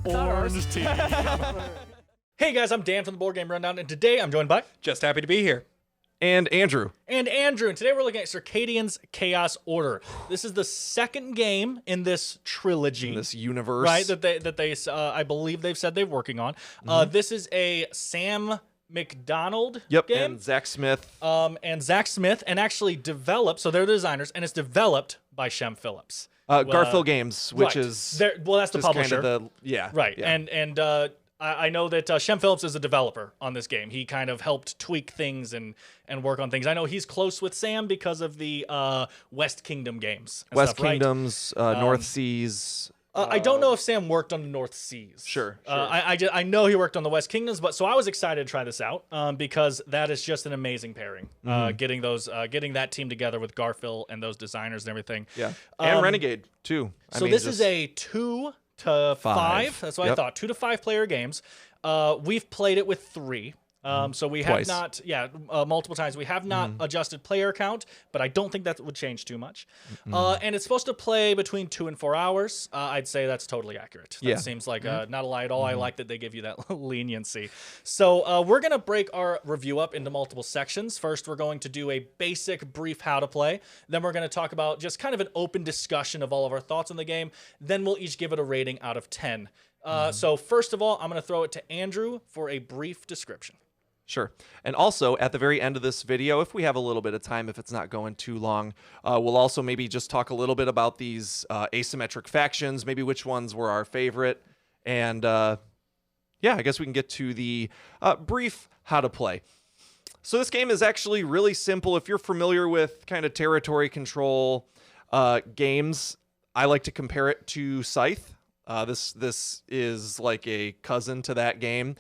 Orange team. Hey guys, I'm Dan from the Board Game Rundown, and today I'm joined by Just happy to be here. And Andrew. and today we're looking at Circadians Chaos Order. This is the second game in this trilogy, In this universe. right? That they I believe they've said they're working on. This is a Sam McDonald Yep, game. and Zach Smith. And Zach Smith, and actually developed. So they're the designers, and it's developed by Shem Phillips. Garfield Games, which right. is that's the just publisher. kind of the Right, yeah. and I know that Shem Phillips is a developer on this game. He kind of helped tweak things and work on things. I know he's close with Sam because of the West Kingdom games. And West stuff, right? Kingdoms, North Seas. I don't know if Sam worked on the North Seas. Sure. I know he worked on the West Kingdoms, but so I was excited to try this out because that is just an amazing pairing. Getting that team together with Garfield and those designers and everything. Yeah, and Renegade too. So this is a 2 to 5. That's what I Yep. thought. 2 to 5 player games. We've played it with 3. So we Twice. have not, multiple times. We have not adjusted player count, but I don't think that would change too much. And it's supposed to play between 2 and 4 hours. I'd say that's totally accurate. That Yeah. seems like not a lie at all. I like that they give you that leniency. So we're going to break our review up into multiple sections. First, we're going to do a basic, brief how to play. Then we're going to talk about just kind of an open discussion of all of our thoughts on the game. Then we'll each give it a rating out of 10. So first of all, I'm going to throw it to Andrew for a brief description. Sure. And also, at the very end of this video, if we have a little bit of time, if it's not going too long, we'll also maybe just talk a little bit about these asymmetric factions, maybe which ones were our favorite. And yeah, I guess we can get to the brief how to play. So this game is actually really simple. If you're familiar with kind of territory control games, I like to compare it to Scythe. This is like a cousin to that game.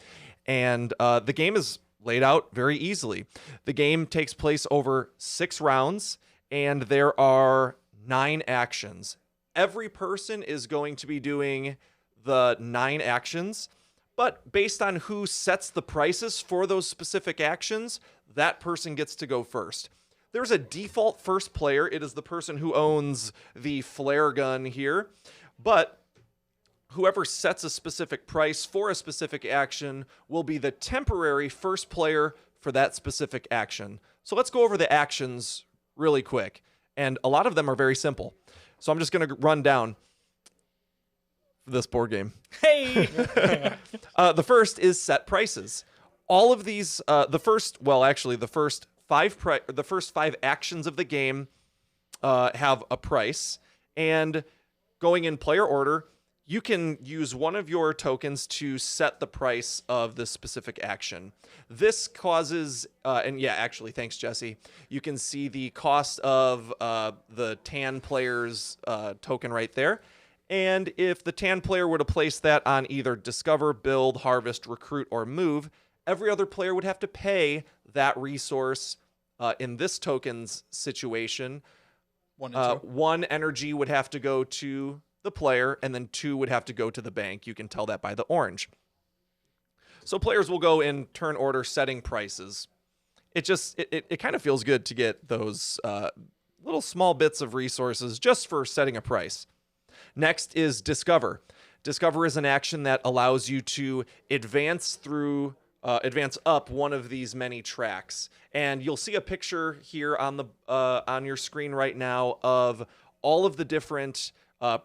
And the game is laid out very easily. The game takes place over 6 rounds, and there are 9 actions. Every person is going to be doing the 9 actions, but based on who sets the prices for those specific actions, that person gets to go first. There's a default first player. It is the person who owns the flare gun here, but whoever sets a specific price for a specific action will be the temporary first player for that specific action. So let's go over the actions really quick. And a lot of them are very simple. So I'm just going to run down this board game. Hey! The first is set prices. All of these, the first 5 actions of the game have a price. And going in player order, you can use one of your tokens to set the price of the specific action. This causes, and yeah, actually, thanks, Jesse. You can see the cost of the tan player's token right there. And if the tan player were to place that on either Discover, Build, Harvest, Recruit, or Move, every other player would have to pay that resource. In this token's situation, 1 energy would have to go to the player, and then 2 would have to go to the bank. You can tell that by the orange. So players will go in turn order setting prices. It kind of feels good to get those little small bits of resources just for setting a price. Next is Discover. Discover is an action that allows you to advance up one of these many tracks. And you'll see a picture here on your screen right now of all of the different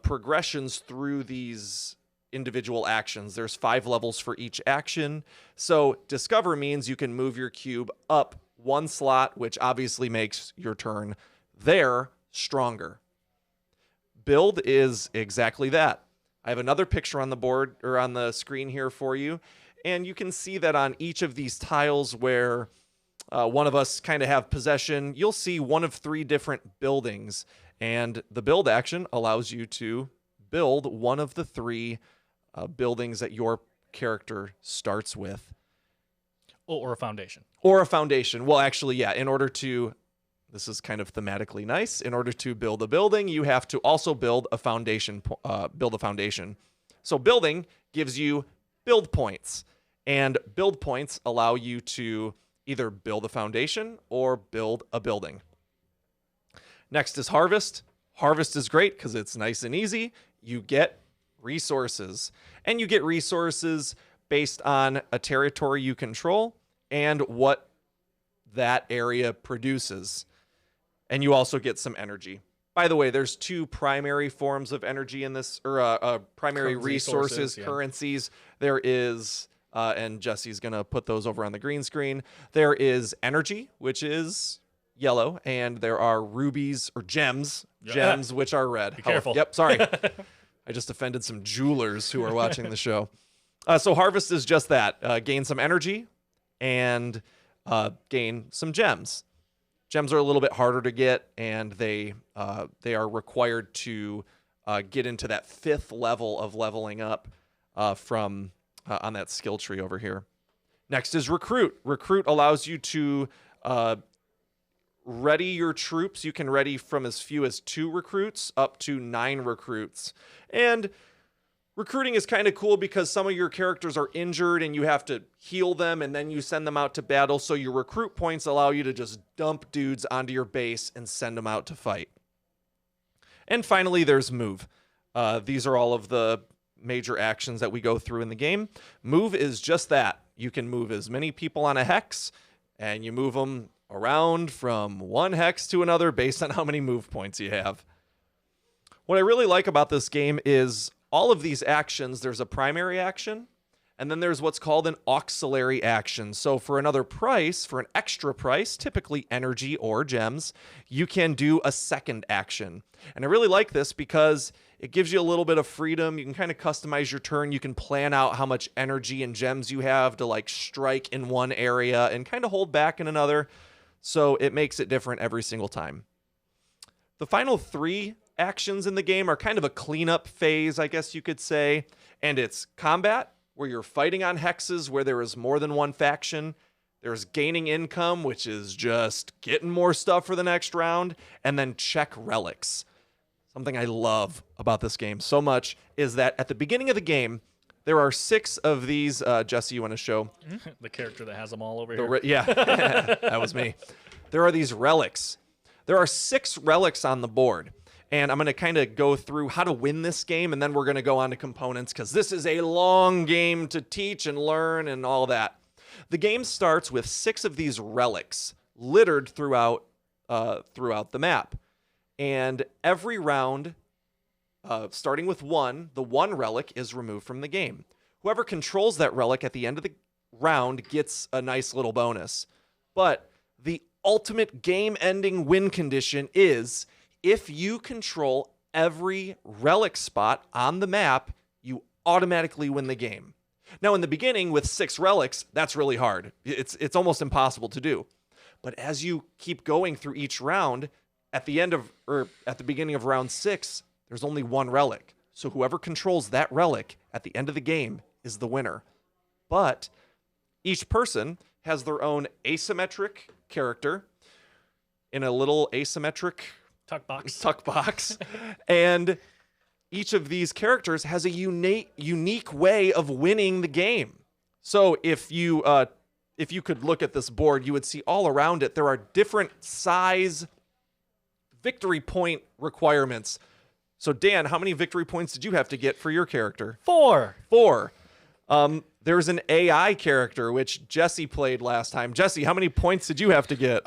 progressions through these individual actions. There's 5 levels for each action. So Discover means you can move your cube up 1 slot, which obviously makes your turn there stronger. Build is exactly that. I have another picture on the board or on the screen here for you. And you can see that on each of these tiles where one of us kind of have possession, you'll see one of 3 different buildings. And the build action allows you to build one of the 3 buildings that your character starts with. Or a foundation. Or a foundation. Well, actually, yeah, this is kind of thematically nice. In order to build a building, you have to also build a foundation. So building gives you build points. And build points allow you to either build a foundation or build a building. Next is Harvest. Harvest is great because it's nice and easy. You get resources. And you get resources based on a territory you control and what that area produces. And you also get some energy. By the way, there's 2 primary forms of energy in this, or primary resources, currencies. There is, and Jesse's going to put those over on the green screen. There is energy, which is yellow, and there are rubies or gems, which are red. Be careful. Yep, sorry. I just offended some jewelers who are watching the show. So harvest is just that. Gain some energy and gain some gems. Gems are a little bit harder to get, and they are required to get into that 5th level of leveling up from on that skill tree over here. Next is recruit. Recruit allows you to ready your troops. You can ready from as few as 2 recruits up to 9 recruits. And recruiting is kind of cool because some of your characters are injured and you have to heal them and then you send them out to battle. So your recruit points allow you to just dump dudes onto your base and send them out to fight. And finally, there's move. These are all of the major actions that we go through in the game. Move is just that. You can move as many people on a hex, and you move them around from one hex to another based on how many move points you have. What I really like about this game is all of these actions, there's a primary action, and then there's what's called an auxiliary action. So for another price, for an extra price, typically energy or gems, you can do a second action. And I really like this because it gives you a little bit of freedom. You can kind of customize your turn. You can plan out how much energy and gems you have to like strike in one area and kind of hold back in another. So it makes it different every single time. The final 3 actions in the game are kind of a cleanup phase, I guess you could say. And it's combat, where you're fighting on hexes where there is more than one faction. There's gaining income, which is just getting more stuff for the next round. And then check relics. Something I love about this game so much is that at the beginning of the game, there are 6 of these. Jesse, you want to show? The character that has them all over here. Yeah, that was me. There are these relics. There are 6 relics on the board. And I'm going to kind of go through how to win this game, and then we're going to go on to components, because this is a long game to teach and learn and all that. The game starts with 6 of these relics littered throughout the map. And every round, starting with 1, the 1 relic is removed from the game. Whoever controls that relic at the end of the round gets a nice little bonus. But the ultimate game-ending win condition is if you control every relic spot on the map, you automatically win the game. Now, in the beginning, with 6 relics, that's really hard. It's almost impossible to do. But as you keep going through each round, at the beginning of round 6, there's only 1 relic. So whoever controls that relic at the end of the game is the winner. But each person has their own asymmetric character in a little asymmetric Tuck box. And each of these characters has a unique way of winning the game. So if you could look at this board, you would see all around it there are different size victory point requirements. So Dan, how many victory points did you have to get for your character? 4. 4. There's an AI character which Jesse played last time. Jesse, how many points did you have to get?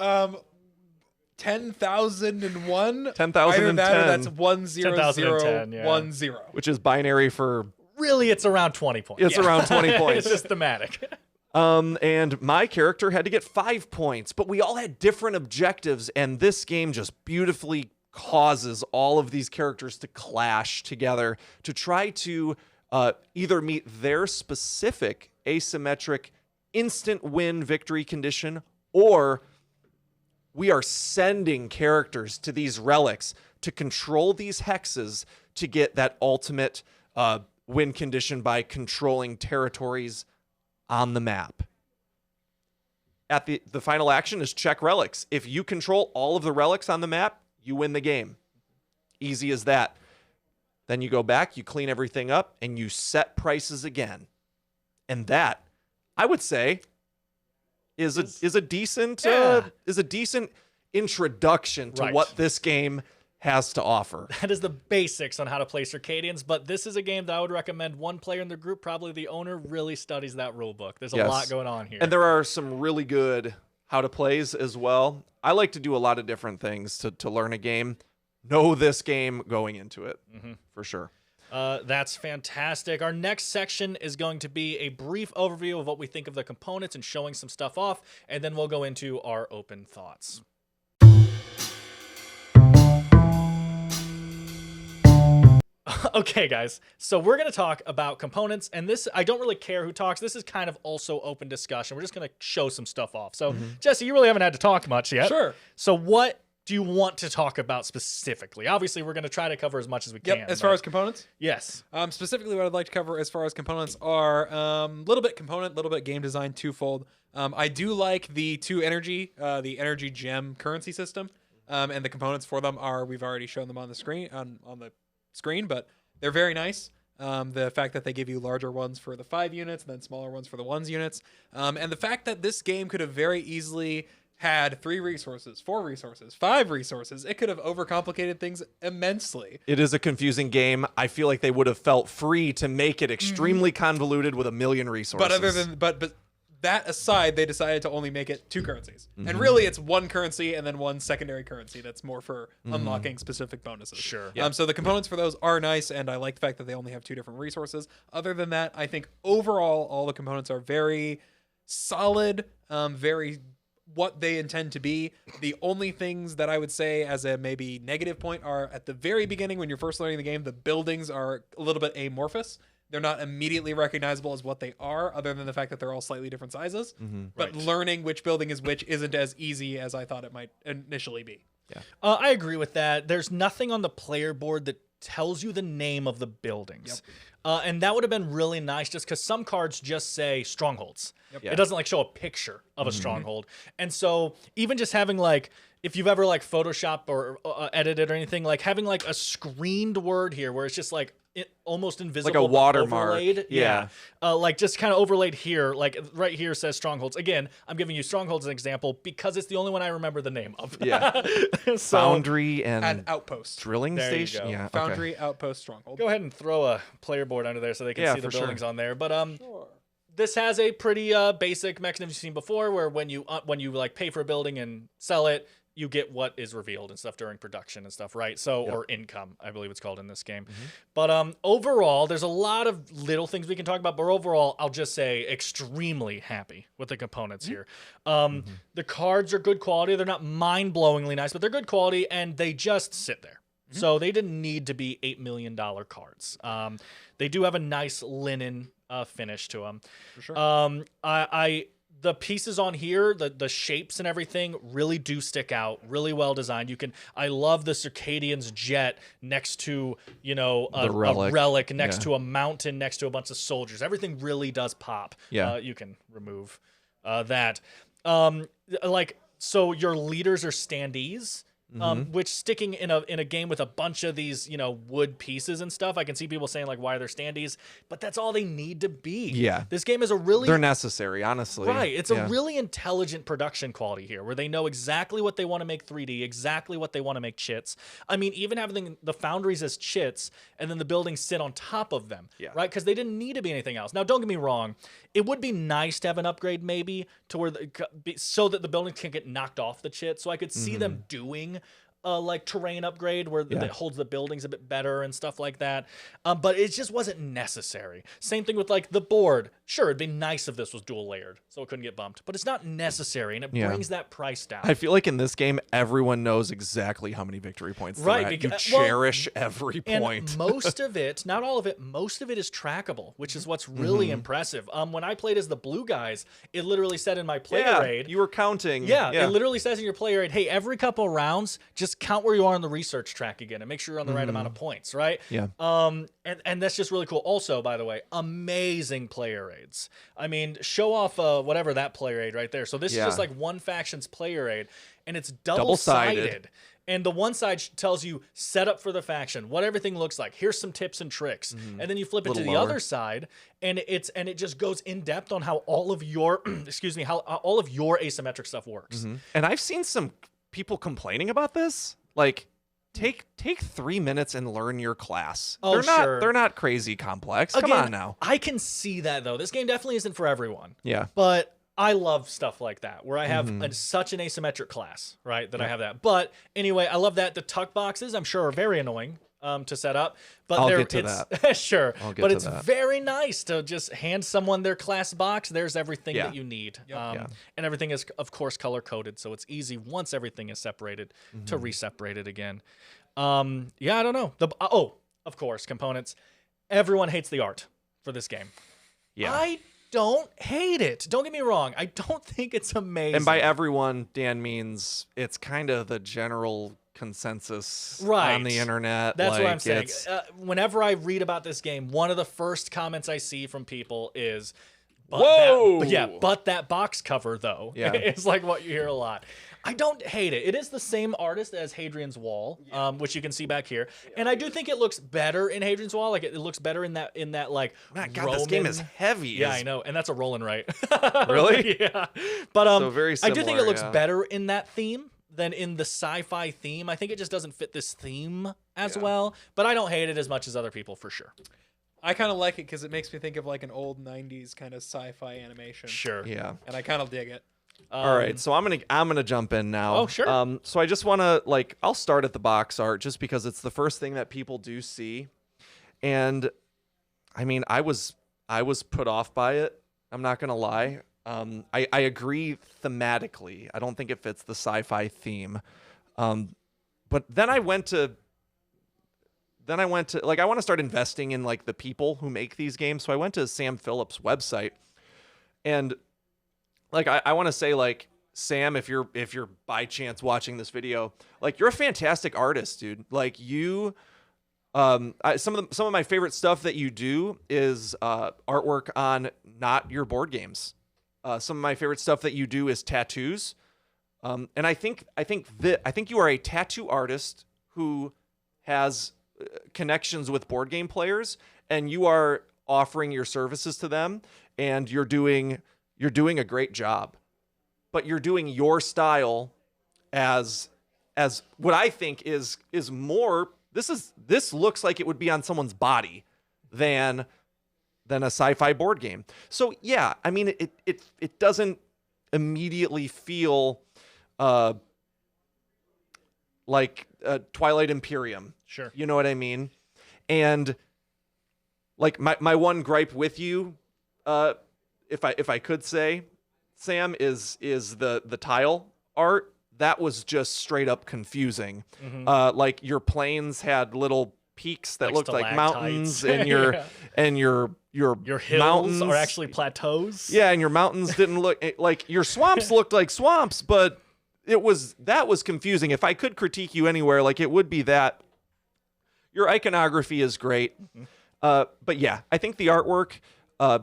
10,001. 10,010. That's 10010, yeah. 10. Which is binary for... Really, it's around 20 points. It's around 20 points. It's just thematic. And my character had to get 5 points, but we all had different objectives, and this game just beautifully causes all of these characters to clash together to try to either meet their specific asymmetric instant win victory condition, or we are sending characters to these relics to control these hexes to get that ultimate win condition by controlling territories on the map. At the final action is check relics. If you control all of the relics on the map, you win the game. Easy as that. Then you go back, you clean everything up, and you set prices again. And that, I would say, is a decent introduction to Right. what this game has to offer. That is the basics on how to play Circadians, but this is a game that I would recommend one player in the group, probably the owner, really studies that rule book. There's a lot going on here. And there are some really good how to plays as well. I like to do a lot of different things to learn a game. Know this game going into it, for sure. That's fantastic. Our next section is going to be a brief overview of what we think of the components and showing some stuff off, and then we'll go into our open thoughts. Okay, guys, so we're going to talk about components, and this, I don't really care who talks. This is kind of also open discussion. We're just going to show some stuff off. So, Jesse, you really haven't had to talk much yet. Sure. So what do you want to talk about specifically? Obviously, we're going to try to cover as much as we can. As far as components? Yes. Specifically, what I'd like to cover as far as components are little bit component, little bit game design, twofold. I do like the the energy gem currency system, and the components for them are, we've already shown them on the screen, on the screen, but they're very nice. The fact that they give you larger ones for the 5 units and then smaller ones for the 1 units. And the fact that this game could have very easily had 3 resources, 4 resources, 5 resources. It could have overcomplicated things immensely. It is a confusing game. I feel like they would have felt free to make it extremely convoluted with a million resources. But other than but that aside, they decided to only make it 2 currencies. And really it's 1 currency and then 1 secondary currency that's more for unlocking specific bonuses. Sure. So the components for those are nice, and I like the fact that they only have 2 different resources. Other than that, I think overall all the components are very solid, very what they intend to be. The only things that I would say as a maybe negative point are at the very beginning when you're first learning the game, the buildings are a little bit amorphous. They're not immediately recognizable as what they are, other than the fact that they're all slightly different sizes. But learning which building is which isn't as easy as I thought it might initially be. Yeah. I agree with that. There's nothing on the player board that tells you the name of the buildings. And that would have been really nice, just because some cards just say strongholds. Yeah. It doesn't like show a picture of a stronghold. And so even just having like, if you've ever like Photoshop or edited or anything, like having like a screened word here where it's just like almost invisible, like a watermark. Overlaid. Yeah. Like just kind of overlaid here, like right here says strongholds. Again, I'm giving you strongholds as an example because it's the only one I remember the name of. Yeah. So, Foundry and outpost. drilling There you station. go. Yeah. Foundry, outpost, stronghold. go ahead and throw a player board under there so they can see the for buildings sure. on there. But this has a pretty basic mechanism you've seen before, where when you like pay for a building and sell it, you get what is revealed and stuff during production and stuff, right? So, or income, I believe it's called in this game. But overall, there's a lot of little things we can talk about, but overall, I'll just say extremely happy with the components here. The cards are good quality. They're not mind-blowingly nice, but they're good quality, and they just sit there. So they didn't need to be $8 million cards. They do have a nice linen finish to them. For sure. The pieces on here, the shapes and everything really do stick out. Really well designed. I love the Circadians jet next to, a relic next to a mountain, next to a bunch of soldiers. Everything really does pop. Yeah. You can remove that. So your leaders are standees. Which sticking in a game with a bunch of these, wood pieces and stuff, I can see people saying like, why they're standees, but that's all they need to be. Yeah. This game is They're necessary, honestly. Right. It's a really intelligent production quality here where they know exactly what they want to make 3D, exactly what they want to make chits. I mean, even having the foundries as chits and then the buildings sit on top of them, right? Because they didn't need to be anything else. Now, don't get me wrong. It would be nice to have an upgrade maybe to where so that the buildings can get knocked off the chit. So I could see them doing like terrain upgrade where it holds the buildings a bit better and stuff like that. But it just wasn't necessary. Same thing with like the board. Sure, it'd be nice if this was dual layered so it couldn't get bumped, but it's not necessary and it brings that price down. I feel like in this game, everyone knows exactly how many victory points they're at. You cherish every point. And most of it, not all of it, most of it is trackable, which is what's really impressive. When I played as the blue guys, it literally said in my player aid. You were counting. It literally says in your player aid, hey, every couple of rounds, just count where you are on the research track again and make sure you're on the right amount of points, right? Yeah. And that's just really cool. Also, by the way, amazing player aids. I mean, show off whatever that player aid right there. So this is just like one faction's player aid, and it's double-sided. And the one side tells you set up for the faction, what everything looks like. Here's some tips and tricks. And then you flip it to the other side, and it just goes in depth on how all of your how all of your asymmetric stuff works. And I've seen some people complaining about this. Like, take 3 minutes and learn your class. Oh, sure. They're not crazy complex. Again, Come on now. I can see that though. This game definitely isn't for everyone. Yeah. But I love stuff like that where I have such an asymmetric class, right? That I have that. But anyway, I love that the tuck boxes I'm sure are very annoying to set up. But I'll get to that. Sure. I'll get but to it's that. very nice to just hand someone their class box. There's everything that you need. And everything is of course color coded, so it's easy once everything is separated to re-separate it again. Yeah, I don't know. Of course, components. Everyone hates the art for this game. Yeah. I don't hate it. Don't get me wrong. I don't think it's amazing. And by everyone, Dan means it's kind of the general consensus Right. on the internet. That's like, what I'm saying. it's- Whenever I read about this game, one of the first comments I see from people is, Whoa! but that box cover, though, Yeah. it's like what you hear a lot. I don't hate it. It is the same artist as Hadrian's Wall, which you can see back here, and I do think it looks better in Hadrian's Wall. Like it looks better in that like. My God, this game is Roman- heavy. Yeah, I know, and that's a rolling right. Really? Yeah, but So very I do think it similar, looks yeah. better in that theme than in the sci-fi theme. I think it just doesn't fit this theme as well, but I don't hate it as much as other people for sure. I kind of like it because it makes me think of like an old '90s kind of sci-fi animation. Sure. Yeah. And I kind of dig it. All right, so I'm gonna jump in now. Oh, sure. So I just want to I'll start at the box art just because it's the first thing that people do see, and I mean I was put off by it. I'm not gonna lie. I agree thematically. I don't think it fits the sci-fi theme. But then I went to I want to start investing in like the people who make these games. So I went to Sam Phillips' website, and like I want to say like Sam, if you're by chance watching this video, like you're a fantastic artist, dude. Like you, some of my favorite stuff that you do is artwork on not your board games. Some of my favorite stuff that you do is tattoos, and I think you are a tattoo artist who has connections with board game players, and you are offering your services to them, and you're doing a great job, but you're doing your style as what I think is more. This looks like it would be on someone's body than a sci-fi board game. So yeah, I mean it doesn't immediately feel like Twilight Imperium. Sure. You know what I mean? And like my one gripe with you, if I could say, Sam, is the tile art. That was just straight up confusing. Like your planes had little peaks that Like looked like stalactites. mountains, and your Yeah. and your Hills mountains are actually plateaus. yeah, and your mountains didn't look like your swamps looked like swamps, but that was confusing. If I could critique you anywhere, like it would be that. Your iconography is great, but yeah, I think the artwork. I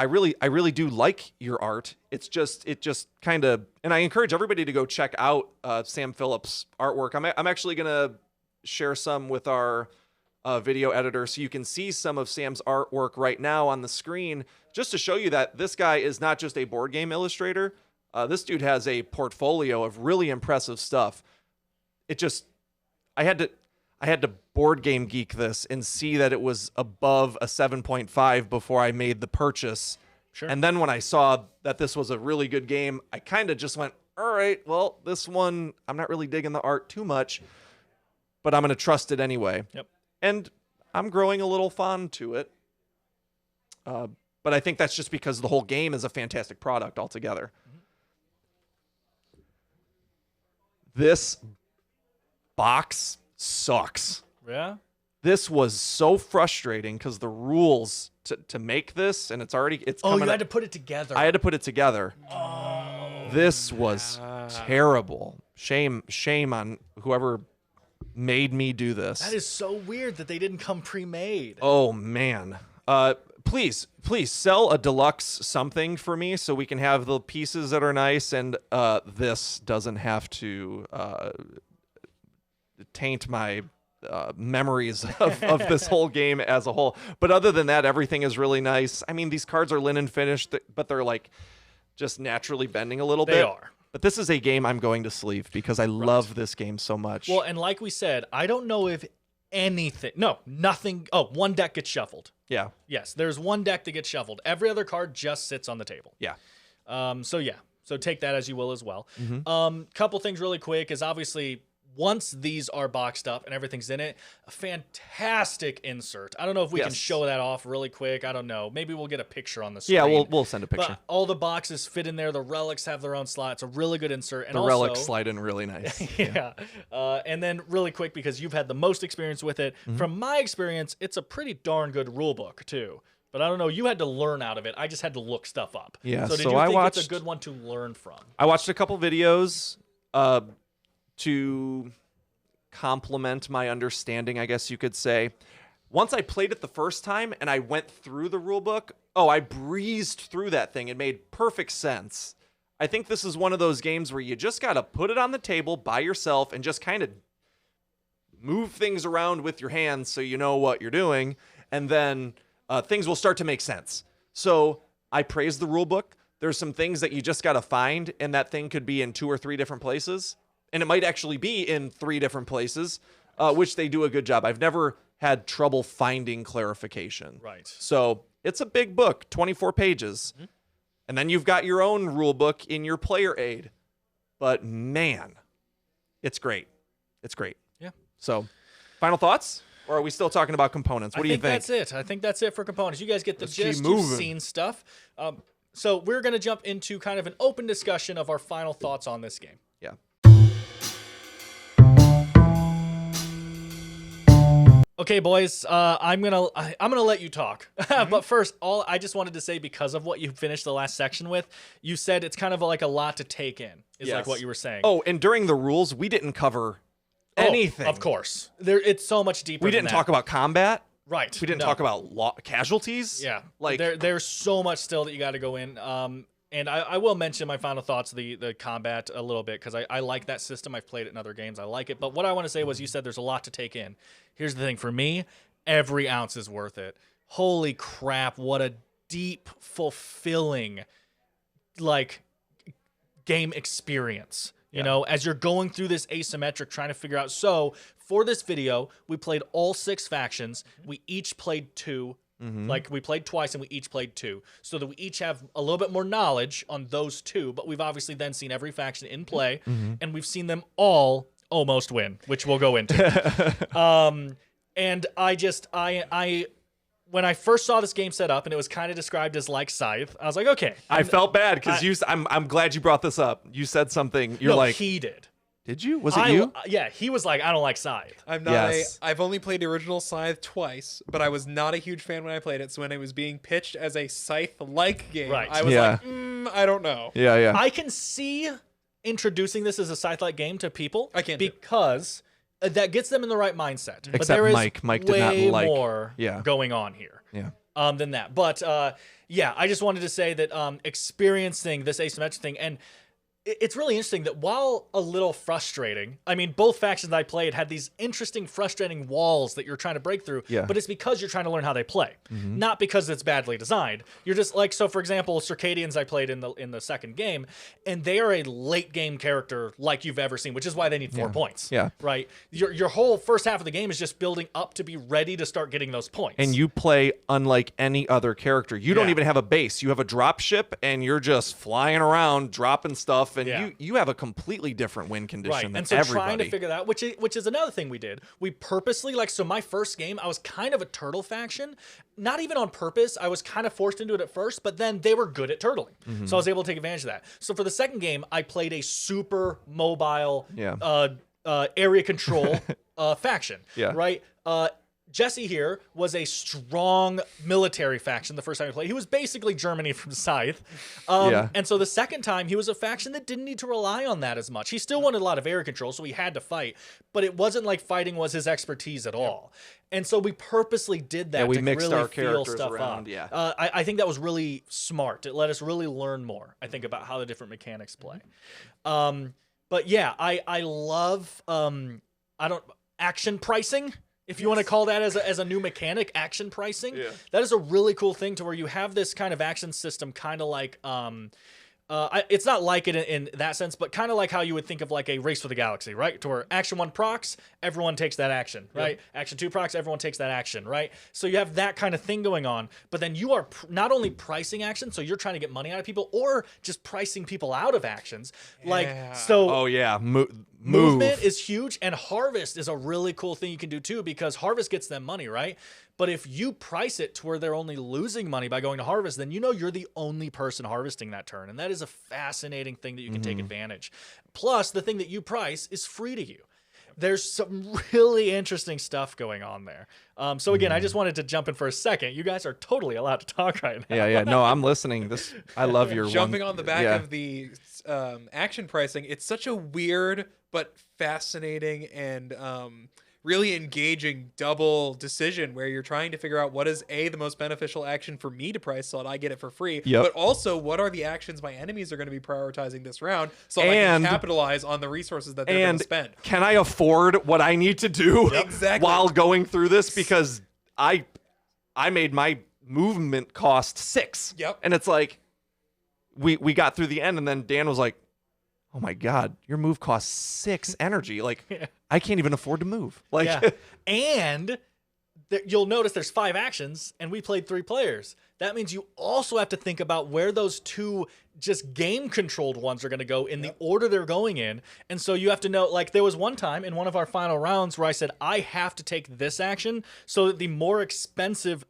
really do like your art. It just kind of, and I encourage everybody to go check out Sam Phillips' artwork. I'm actually gonna share some with our video editor so you can see some of Sam's artwork right now on the screen, just to show you that this guy is not just a board game illustrator. This dude has a portfolio of really impressive stuff. I had to board game geek this and see that it was above a 7.5 before I made the purchase. Sure. And then when I saw that this was a really good game, I kind of just went, all right, well, this one, I'm not really digging the art too much, but I'm going to trust it anyway. Yep. And I'm growing a little fond to it. But I think that's just because the whole game is a fantastic product altogether. This box sucks. Yeah. This was so frustrating because the rules to make this, and it's Oh, coming. you had to put it together. I had to put it together. Oh. This was terrible. Shame on whoever made me do this. That is so weird that they didn't come pre-made. Oh man. Please sell a deluxe something for me so we can have the pieces that are nice, and this doesn't have to taint my memories of this whole game as a whole. But other than that, everything is really nice. I mean, these cards are linen finished, but they're like just naturally bending a little bit. They are. But this is a game I'm going to sleeve because I love this game so much. Well, and like we said, I don't know if nothing. Oh, one deck gets shuffled. Yeah. Yes, there's one deck that gets shuffled. Every other card just sits on the table. Yeah. So take that as you will as well. Mm-hmm. Couple things really quick is obviously once these are boxed up and everything's in it, a fantastic insert. I don't know if we can show that off really quick. I don't know. Maybe we'll get a picture on the screen. Yeah, we'll send a picture. But all the boxes fit in there. The relics have their own slot. It's a really good insert. And the also, relics slide in really nice. Yeah. And then really quick, because you've had the most experience with it, from my experience, it's a pretty darn good rule book too. But I don't know. You had to learn out of it. I just had to look stuff up. Yeah. So did you think it's a good one to learn from? I watched a couple videos to complement my understanding, I guess you could say. Once I played it the first time and I went through the rule book, I breezed through that thing. It made perfect sense. I think this is one of those games where you just got to put it on the table by yourself and just kind of move things around with your hands so you know what you're doing, and then things will start to make sense. So I praise the rule book. There's some things that you just got to find, and that thing could be in 2 or 3 different places. And it might actually be in 3 different places, which they do a good job. I've never had trouble finding clarification. Right. So it's a big book, 24 pages. And then you've got your own rule book in your player aid. But man, it's great. It's great. Yeah. So final thoughts? Or are we still talking about components? What do you think? That's it. I think that's it for components. You guys get the Let's keep gist. moving. You've seen stuff. So we're going to jump into kind of an open discussion of our final thoughts on this game. Yeah. Okay, boys, I'm gonna let you talk. But first, I just wanted to say, because of what you finished the last section with, you said it's kind of like a lot to take in. Is like what you were saying. Oh, and during the rules, we didn't cover anything. Of course, it's so much deeper. We didn't talk about combat. Right. We didn't talk about casualties. Yeah. Like there's so much still that you got to go in. And I will mention my final thoughts, the combat a little bit, because I like that system. I've played it in other games. I like it. But what I want to say was, you said there's a lot to take in. Here's the thing. For me, every ounce is worth it. Holy crap, what a deep, fulfilling, game experience. You know, as you're going through this asymmetric, trying to figure out. So, for this video, we played all 6 factions. We each played 2. We played twice and we each played 2, so that we each have a little bit more knowledge on those 2, but we've obviously then seen every faction in play, and we've seen them all almost win, which we'll go into. And I when I first saw this game set up and it was kind of described as like Scythe, I was like, okay. I felt bad because I'm glad you brought this up. You said something. You're like, he did. Did you? Was it you? Yeah, he was like, I don't like Scythe. I'm not I've only played the original Scythe twice, but I was not a huge fan when I played it. So when it was being pitched as a Scythe-like game, I was like, I don't know. Yeah. I can see introducing this as a Scythe-like game to people. I can't because that gets them in the right mindset. Except but there is Mike did not way like more going on here. Than that. But I just wanted to say that experiencing this asymmetric thing, and it's really interesting that while a little frustrating, I mean, both factions I played had these interesting, frustrating walls that you're trying to break through, but it's because you're trying to learn how they play, not because it's badly designed. You're just like, so for example, Circadians I played in the second game, and they are a late game character like you've ever seen, which is why they need 4 points. Right? Your whole first half of the game is just building up to be ready to start getting those points. And you play unlike any other character. You don't even have a base. You have a drop ship, and you're just flying around, dropping stuff. And you have a completely different win condition than and so everybody. Trying to figure that out, which is another thing we did. We purposely, so my first game, I was kind of a turtle faction. Not even on purpose. I was kind of forced into it at first, but then they were good at turtling. So I was able to take advantage of that. So for the second game, I played a super mobile area control faction. Right? Jesse here was a strong military faction the first time he played. He was basically Germany from Scythe. And so the second time, he was a faction that didn't need to rely on that as much. He still wanted a lot of area control, so he had to fight. But it wasn't like fighting was his expertise at all. And so we purposely did that we to mixed really our feel characters stuff around, up. I think that was really smart. It let us really learn more, I think, about how the different mechanics play. But yeah, I love action pricing. If you want to call that as a new mechanic, action pricing, that is a really cool thing to where you have this kind of action system, kind of like it's not like it in that sense, but kind of like how you would think of like a Race for the Galaxy, right? To where action 1 procs, everyone takes that action, right? Action 2 procs, everyone takes that action, right? So you have that kind of thing going on, but then you are not only pricing action, so you're trying to get money out of people, or just pricing people out of actions. Like, so Oh yeah, movement is huge, and harvest is a really cool thing you can do too, because harvest gets them money, right? But if you price it to where they're only losing money by going to harvest, then you know you're the only person harvesting that turn. And that is a fascinating thing that you can take advantage. Plus, the thing that you price is free to you. There's some really interesting stuff going on there. So again, I just wanted to jump in for a second. You guys are totally allowed to talk right now. Yeah. No, I'm listening. I love your Jumping on the back of the action pricing. It's such a weird but fascinating and really engaging double decision where you're trying to figure out what is the most beneficial action for me to price so that I get it for free, but also what are the actions my enemies are going to be prioritizing this round so I can capitalize on the resources that they're going to spend. Can I afford what I need to do while going through this? Because I made my movement cost 6. And it's like we got through the end, and then Dan was like, oh my God, your move costs 6 energy. Like, I can't even afford to move. Like, and you'll notice there's 5 actions, and we played 3 players. That means you also have to think about where those 2 just game-controlled ones are going to go in the order they're going in. And so you have to know, like, there was one time in one of our final rounds where I said, I have to take this action so that the more expensive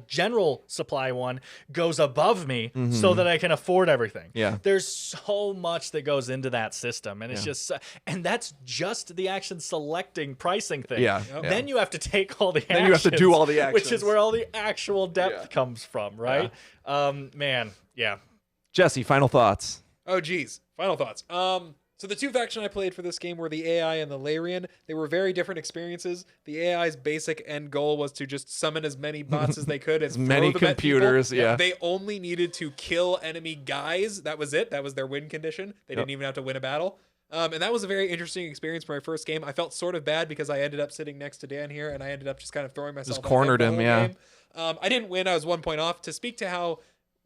general supply one goes above me so that I can afford everything. There's so much that goes into that system, and it's just, and that's just the action selecting pricing thing. Then you have to take all the actions. Then you have to do all the actions. Which is where all the actual depth comes from, right? Man, Jesse, final thoughts. Oh geez, final thoughts. So the 2 factions I played for this game were the AI and the Larian. They were very different experiences. The AI's basic end goal was to just summon as many bots as they could. As many computers, They only needed to kill enemy guys. That was it. That was their win condition. They didn't even have to win a battle. And that was a very interesting experience for my first game. I felt sort of bad because I ended up sitting next to Dan here, and I ended up just kind of throwing myself. Just cornered him, game. I didn't win. I was 1 point off. To speak to how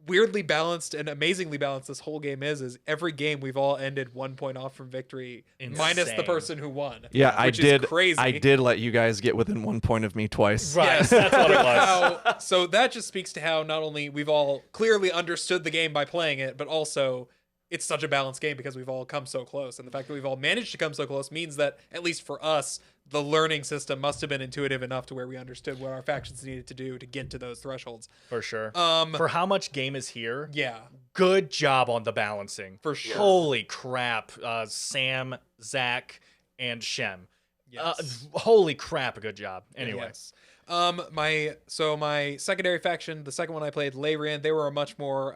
weirdly balanced and amazingly balanced this whole game is every game we've all ended 1 point off from victory, minus the person who won. Which is crazy. I did let you guys get within 1 point of me twice. Right, yes, that's what it was. So that just speaks to how not only we've all clearly understood the game by playing it, but also it's such a balanced game because we've all come so close. And the fact that we've all managed to come so close means that, at least for us, the learning system must have been intuitive enough to where we understood what our factions needed to do to get to those thresholds. For sure. For how much game is here, yeah, good job on the balancing. For sure. Holy crap. Sam, Zach, and Shem. Yes. Holy crap, a good job. Anyway. Yes. My secondary faction, the second one I played, Larian, they were a much more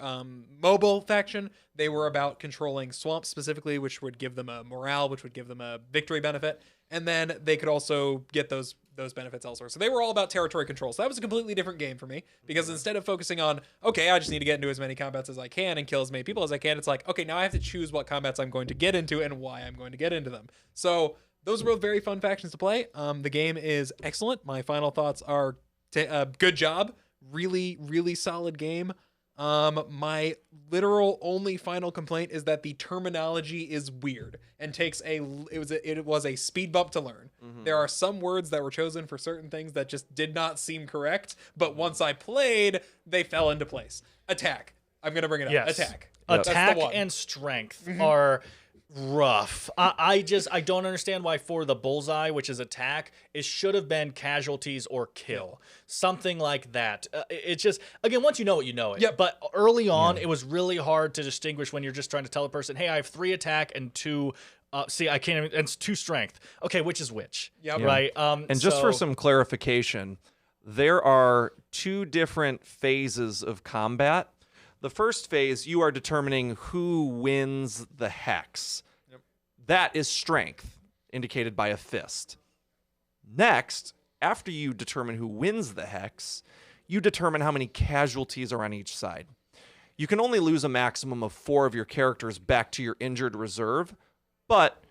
mobile faction. They were about controlling swamps specifically, which would give them a morale, which would give them a victory benefit, and then they could also get those benefits elsewhere. So they were all about territory control. So that was a completely different game for me, because instead of focusing on, okay, I just need to get into as many combats as I can and kill as many people as I can, it's like, okay, now I have to choose what combats I'm going to get into and why I'm going to get into them. So those were both very fun factions to play. The game is excellent. My final thoughts are good job. Really, really solid game. My literal only final complaint is that the terminology is weird and it was a speed bump to learn. There are some words that were chosen for certain things that just did not seem correct, but once I played, they fell into place. Attack. I'm going to bring it up. Yes. Attack. Attack and strength are rough. I don't understand why for the bullseye, which is attack, it should have been casualties or kill. Something like that. It's just, again, once you know it, you know it. Yep. But early on, it was really hard to distinguish when you're just trying to tell a person, hey, I have 3 attack and 2 I can't even, and 2 strength. Okay, which is which? Yep. Right? And just for some clarification, there are 2 different phases of combat. The first phase, you are determining who wins the hex. Yep. That is strength, indicated by a fist. Next, after you determine who wins the hex, you determine how many casualties are on each side. You can only lose a maximum of 4 of your characters back to your injured reserve, but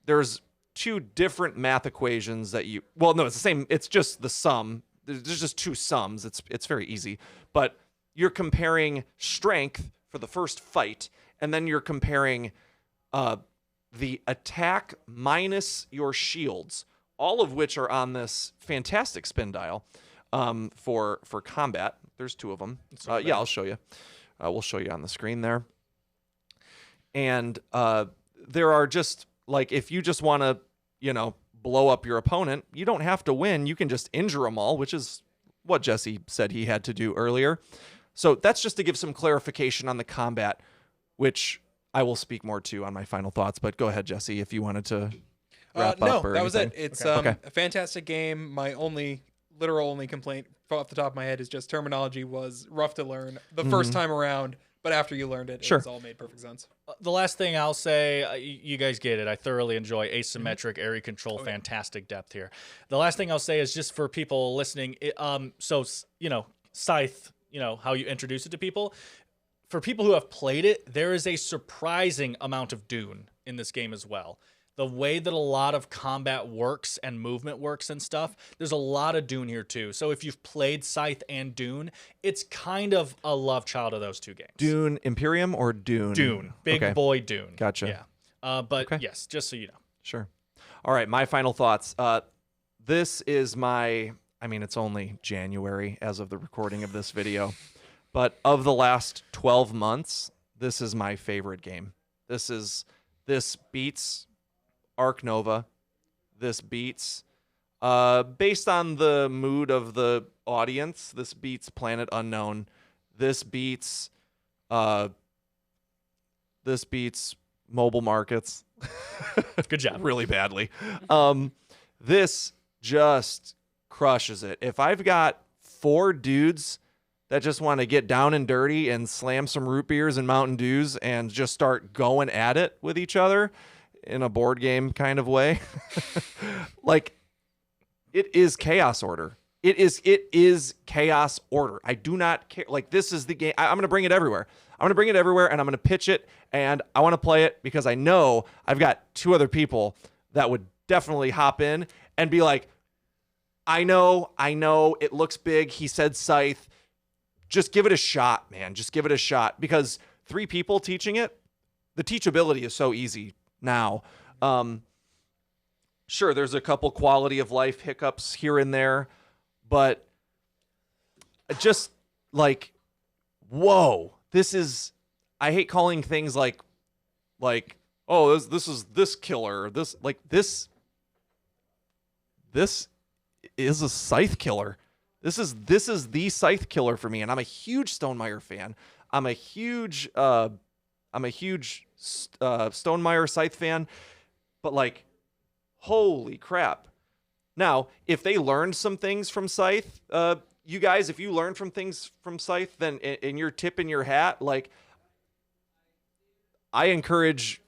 there's 2 different math equations that you... Well, no, it's the same. It's just the sum. There's just 2 sums. It's very easy. But you're comparing strength for the first fight, and then you're comparing the attack minus your shields, all of which are on this fantastic spin dial for combat. There's 2 of them. Yeah, I'll show you. We'll show you on the screen there. And there are just, like, if you just want to, blow up your opponent, you don't have to win. You can just injure them all, which is what Jesse said he had to do earlier. So that's just to give some clarification on the combat, which I will speak more to on my final thoughts. But go ahead, Jesse, if you wanted to wrap up. No, that was it. It's Okay. a fantastic game. My literal only complaint off the top of my head is just terminology was rough to learn the first time around. But after you learned it, Sure. it's all made perfect sense. The last thing I'll say, you guys get it. I thoroughly enjoy asymmetric area control. Fantastic depth here. The last thing I'll say is just for people listening. Scythe. How you introduce it to people. For people who have played it, there is a surprising amount of Dune in this game as well. The way that a lot of combat works and movement works and stuff, there's a lot of Dune here too. So if you've played Scythe and Dune, it's kind of a love child of those 2 games. Dune Imperium or Dune? Dune. Big boy Dune. Gotcha. Yeah. But yes, just so you know. Sure. All right, my final thoughts. This is it's only January as of the recording of this video, but of the last 12 months, this is my favorite game. This beats Arc Nova. This beats, based on the mood of the audience, this beats Planet Unknown. This beats mobile markets. Good job. Really badly. This just crushes it. If I've got 4 dudes that just want to get down and dirty and slam some root beers and Mountain Dews and just start going at it with each other in a board game kind of way, like, it is Chaos Order. It is Chaos Order. I do not care. Like, this is the game. I'm going to bring it everywhere. I'm going to bring it everywhere, and I'm going to pitch it, and I want to play it because I know I've got 2 other people that would definitely hop in and be like, I know, it looks big. He said Scythe. Just give it a shot, man. Just give it a shot, because 3 people teaching it, the teachability is so easy now. Sure, there's a couple quality of life hiccups here and there, but just like, whoa, this is, I hate calling things like, oh, this is this killer. This is a Scythe killer. This is the Scythe killer for me, and I'm a huge Stonemaier fan. I'm a huge Stonemaier Scythe fan, but like, holy crap. Now, if they learned some things from Scythe, you guys, if you learn from things from Scythe, then in your tip in your hat, like, I encourage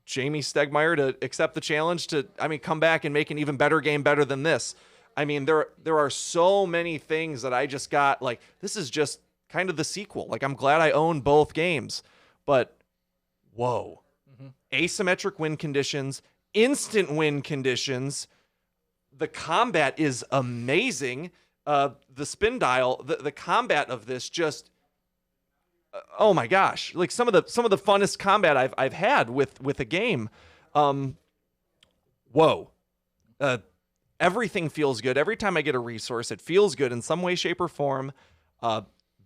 Jamie Stegmaier to accept the challenge to, come back and make an even better game, better than this. There are so many things that I just got, like, this is just kind of the sequel. Like, I'm glad I own both games, but whoa. Asymmetric win conditions, instant win conditions. The combat is amazing. The spin dial, the combat of this just, oh my gosh. Like, some of the funnest combat I've had with a game. Whoa. Everything feels good. Every time I get a resource, it feels good in some way, shape, or form.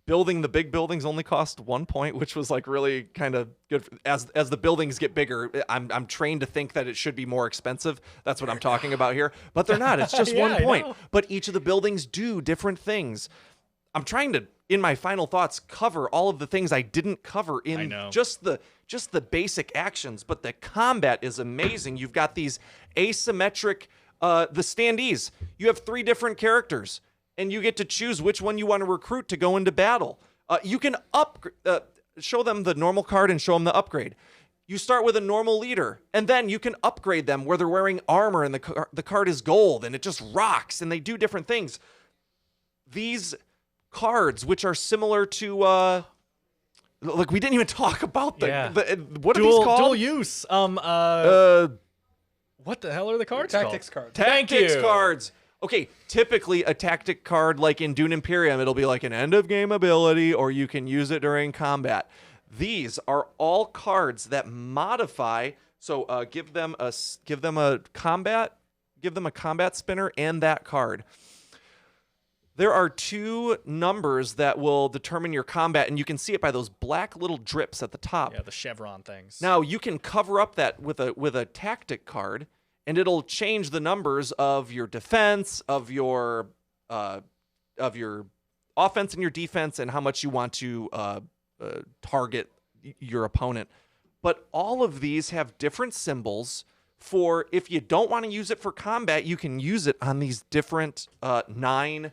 Building the big buildings only cost 1 point, which was like really kind of good. As the buildings get bigger, I'm trained to think that it should be more expensive. That's what I'm talking about here. But they're not. It's just 1 point. But each of the buildings do different things. I'm trying to, in my final thoughts, cover all of the things I didn't cover in just the basic actions. But the combat is amazing. You've got these asymmetric, the standees. You have 3 different characters, and you get to choose which one you want to recruit to go into battle. You can show them the normal card and show them the upgrade. You start with a normal leader, and then you can upgrade them where they're wearing armor and the card is gold, and it just rocks, and they do different things. These cards, which are similar to, look, we didn't even talk about what are these called? Dual use. What the hell are the cards Tactics called? cards. Tactics cards. Okay, typically a tactic card like in Dune Imperium, it'll be like an end of game ability, or you can use it during combat. These are all cards that modify. So give them a combat spinner and that card. There are 2 numbers that will determine your combat, and you can see it by those black little drips at the top. Yeah, the chevron things. Now you can cover up that with a tactic card, and it'll change the numbers of your defense, of your offense and your defense, and how much you want to target your opponent. But all of these have different symbols for if you don't want to use it for combat, you can use it on these different 9.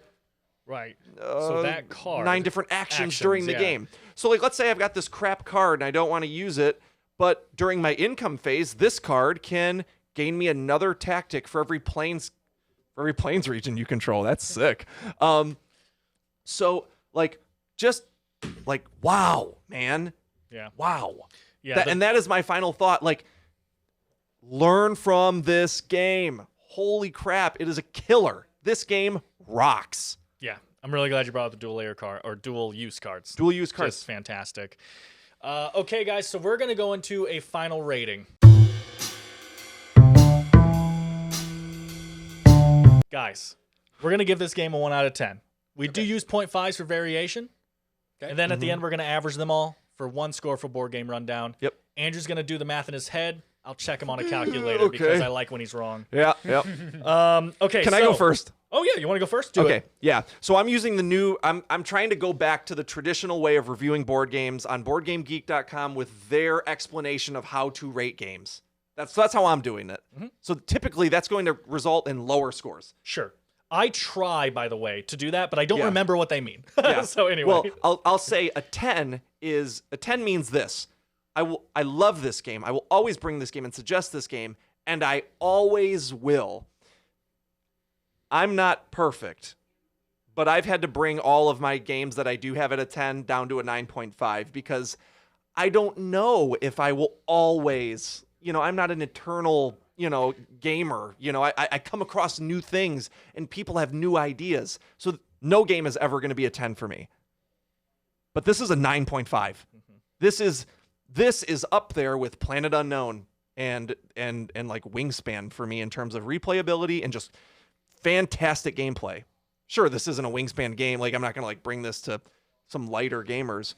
Right. So that card. 9 different actions during the game. So like, let's say I've got this crap card and I don't want to use it, but during my income phase, this card can gain me another tactic for every plains region you control. That's sick. So like, just like, wow, man. Yeah. Wow. Yeah. And that is my final thought. Like, learn from this game. Holy crap. It is a killer. This game rocks. Yeah, I'm really glad you brought up the dual layer card or dual use cards. Dual use cards. Just fantastic. Okay, guys, so we're gonna go into a final rating. Guys, we're gonna give this game a 1 out of 10. We do use 0.5s for variation, and then at the end we're gonna average them all for 1 score for Board Game Rundown. Yep. Andrew's gonna do the math in his head. I'll check him on a calculator because I like when he's wrong. Yeah. Yep. Okay. Can I go first? Oh yeah, you want to go first? Do it. Yeah. So I'm using the new. I'm trying to go back to the traditional way of reviewing board games on BoardGameGeek.com with their explanation of how to rate games. That's how I'm doing it. So typically that's going to result in lower scores. Sure. I try, by the way, to do that, but I don't Yeah. remember what they mean. Yeah. So anyway. Well, I'll say a 10 means this. I love this game. I will always bring this game and suggest this game, and I always will. I'm not perfect, but I've had to bring all of my games that I do have at a 10 down to a 9.5 because I don't know if I will always, I'm not an eternal, gamer. I come across new things and people have new ideas. So no game is ever going to be a 10 for me. But this is a 9.5. This is up there with Planet Unknown and like Wingspan for me in terms of replayability and just fantastic gameplay. Sure, this isn't a Wingspan game. Like, I'm not going to like bring this to some lighter gamers.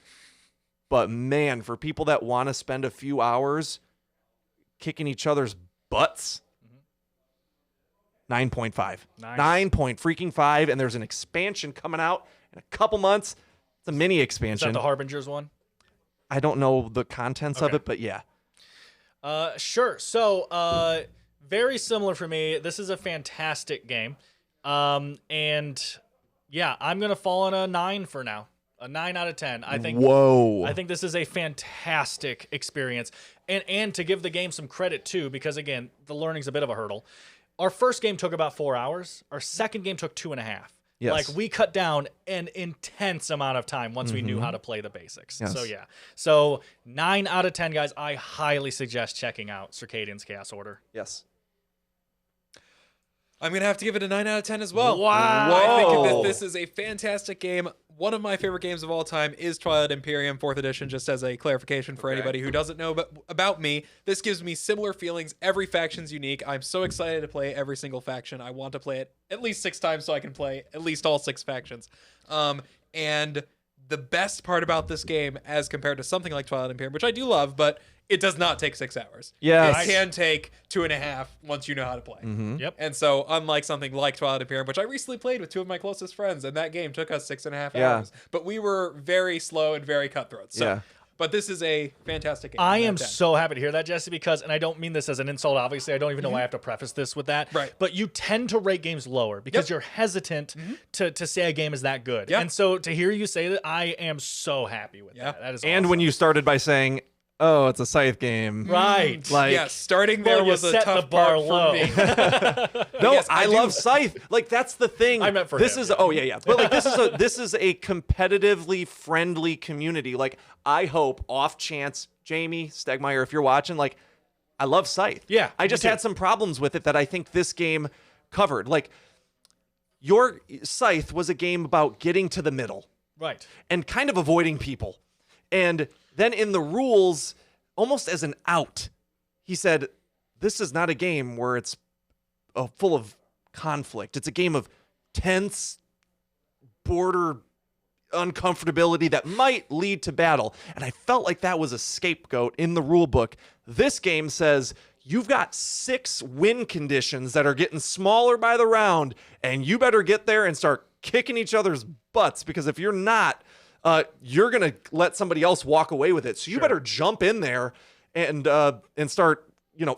But man, for people that want to spend a few hours kicking each other's butts, 9.5. Nice. 9.5, and there's an expansion coming out in a couple months. It's a mini Is expansion. that the Harbingers one? I don't know the contents of it, but yeah. Sure. So, very similar for me. This is a fantastic game. And yeah, I'm going to fall on a 9 for now. A 9 out of 10. I think. Whoa. I think this is a fantastic experience. And to give the game some credit too, because again, the learning's a bit of a hurdle. Our first game took about 4 hours. Our second game took 2.5. Yes. Like, we cut down an intense amount of time once we knew how to play the basics. Yes. So, yeah. So, 9 out of 10, guys. I highly suggest checking out Circadians Chaos Order. Yes. I'm going to have to give it a 9 out of 10 as well. Wow. I think that this is a fantastic game. One of my favorite games of all time is Twilight Imperium 4th edition, just as a clarification for anybody who doesn't know about me. This gives me similar feelings. Every faction's unique. I'm so excited to play every single faction. I want to play it at least 6 times so I can play at least all 6 factions. And the best part about this game, as compared to something like Twilight Imperium, which I do love, but it does not take 6 hours. Yes. It can take 2.5 once you know how to play. Yep. And so, unlike something like Twilight Imperium, which I recently played with 2 of my closest friends, and that game took us 6.5 hours. But we were very slow and very cutthroat. So, but this is a fantastic game. I am so happy to hear that, Jesse, because, and I don't mean this as an insult, obviously. I don't even know why I have to preface this with that. Right. But you tend to rate games lower because you're hesitant to say a game is that good. Yep. And so to hear you say that, I am so happy with that. That is And awesome. when you started by saying, oh, it's a Scythe game. Right. Like, yeah, starting there Well, you was a set tough the bar part low. for me. No, Yes, I I do. love Scythe. Like, that's the thing. I meant for this him, is yeah. oh yeah. But like this is a competitively friendly community. Like, I hope off chance, Jamie Stegmeyer, if you're watching, like, I love Scythe. Yeah, I me just too. had some problems with it that I think this game covered. Like, your Scythe was a game about getting to the middle Right. and kind of avoiding people. And then in the rules, almost as an out, he said, this is not a game where it's full of conflict. It's a game of tense border uncomfortability that might lead to battle. And I felt like that was a scapegoat in the rule book. This game says you've got 6 win conditions that are getting smaller by the round, and you better get there and start kicking each other's butts, because if you're not, you're going to let somebody else walk away with it. So you better jump in there and start,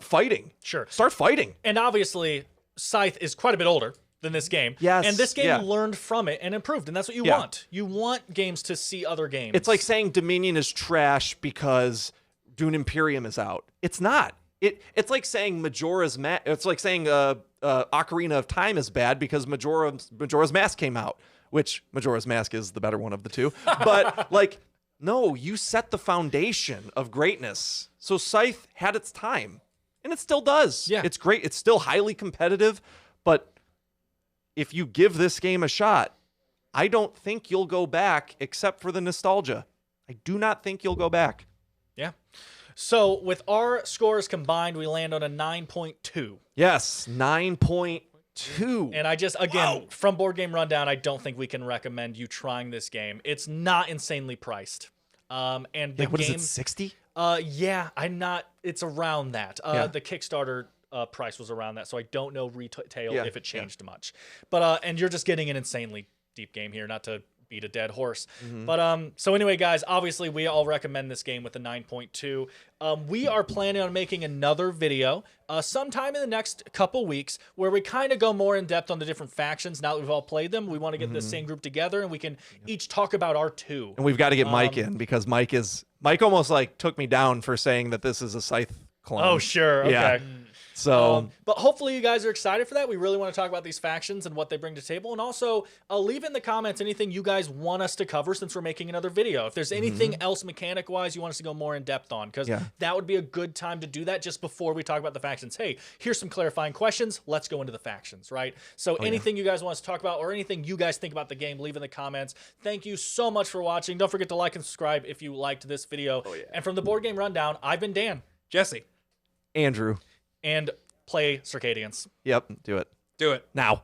fighting. Sure. Start fighting. And obviously, Scythe is quite a bit older than this game. Yes, and this game yeah. learned from it and improved, and that's what you want. You want games to see other games. It's like saying Dominion is trash because Dune Imperium is out. It's not. It's like saying it's like saying Ocarina of Time is bad because Majora's Mask came out, which Majora's Mask is the better one of the two. But no, you set the foundation of greatness. So Scythe had its time, and it still does. Yeah. It's great. It's still highly competitive, but if you give this game a shot, I don't think you'll go back except for the nostalgia. I do not think you'll go back. Yeah. So with our scores combined, we land on a 9.2. Yes, 9.2. And I just, again, from Board Game Rundown, I don't think we can recommend you trying this game. It's not insanely priced. And the what game, is it, 60? It's around that. The Kickstarter price was around that, so I don't know retail if it changed much. But and you're just getting an insanely deep game here, not to beat a dead horse. But so anyway, guys, obviously we all recommend this game with a 9.2. We are planning on making another video sometime in the next couple weeks where we kind of go more in depth on the different factions. Now that we've all played them, we want to get the same group together and we can each talk about our 2. And we've got to get Mike in, because Mike almost took me down for saying that this is a Scythe clone. Oh, sure. Okay. Yeah. So, but hopefully you guys are excited for that. We really want to talk about these factions and what they bring to the table. And also leave in the comments anything you guys want us to cover since we're making another video. If there's anything else mechanic-wise you want us to go more in depth on, because that would be a good time to do that just before we talk about the factions. Hey, here's some clarifying questions. Let's go into the factions, right? So anything you guys want us to talk about or anything you guys think about the game, leave in the comments. Thank you so much for watching. Don't forget to like and subscribe if you liked this video. And from the Board Game Rundown, I've been Dan. Jesse. Andrew. And play Circadians. Yep, do it. Do it. Now.